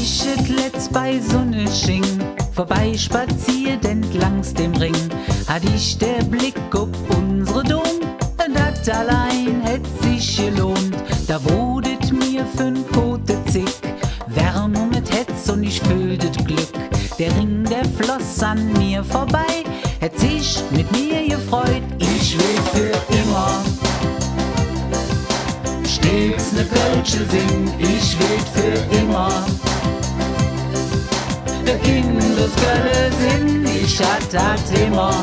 ich et letzt bei Sonne sching, vorbei spaziert entlangs dem Ring, hat ich der Blick ob unsere Dom, dat allein hätt sich gelohnt. Da wurdet mir fünf Kote zick, Wärme mit Hetz und ich fühltet Glück. Der Ring, der floss an mir vorbei, hätt sich mit mir gefreut. Ich will für immer stets ne Kölsche sing, ich will für immer der Kindeskölle sinn, ich hat dat immer.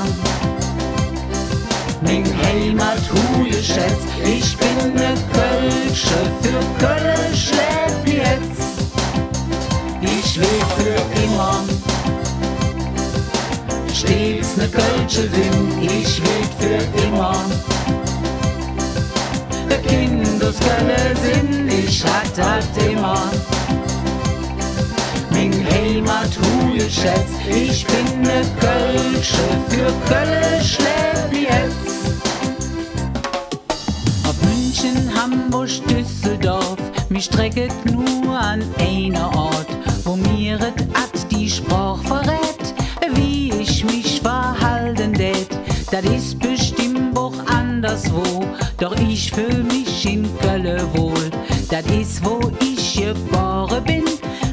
Min Heimat hu geschätzt, ich bin ne Kölsche, für Kölle schlägt jetzt. Ich will für immer stets ne Kölsche sinn, ich will für immer der Kindeskölle sinn, ich hat dat immer. Min Heimat hu geschätzt, ich bin ne Kölsche, für Kölle schlägt jetzt. Ob München, Hamburg, Düsseldorf, mich strecket nur an einer Ort, wo mir et at die Sprach verrät, wie ich mich verhalten tät. Dat is bestimmt auch anderswo, doch ich fühl mich in Kölle wohl. Dat is, wo ich geboren bin,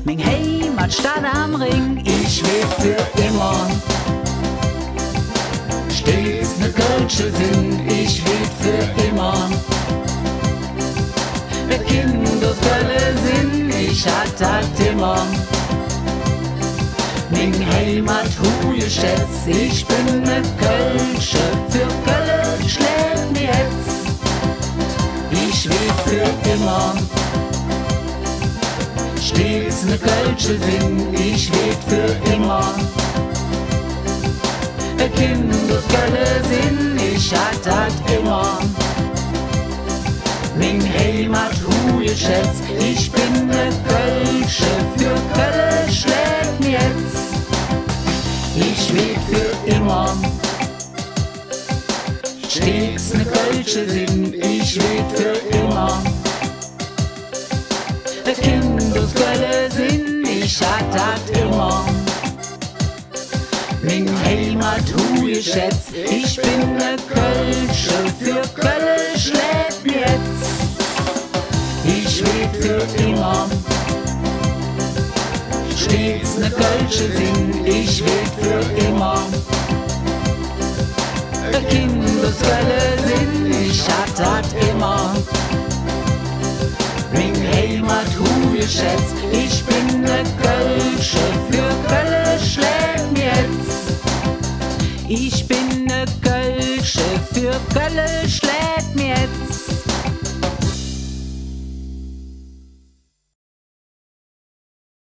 min Heimatstadt am Ring. Ich will für immer stets ne Kölsche sinn, ich will für immer der Kindeskölle sinn, ich hat dat immer. Min Heimat hu geschätzt, ich bin ne Kölsche, für Kölle schlägt mir jetzt. Ich will für immer stets ne Kölsche sinn, ich will für immer der Kindeskölle sinn, ich hat dat immer. Min Heimat hu geschätzt, ich bin ne Kölsche, für Kölle schlägt mir jetzt. Ich will für immer stets ne Kölsche sinn, ich will für immer der Kindeskölle sinn, ich hat dat immer. Min Heimat hu geschätzt, ich bin ne Kölsche, für Kölle schlägt mir jetzt. Ich will für immer stets ne Kölsche sinn, ich will für immer der Kindeskölle sinn, ich hat dat immer. Min Heimat hu geschätzt, ich bin ne Kölsche, für Kölle schlägt mir jetzt. Ich bin ne Kölsche, für Kölle schlägt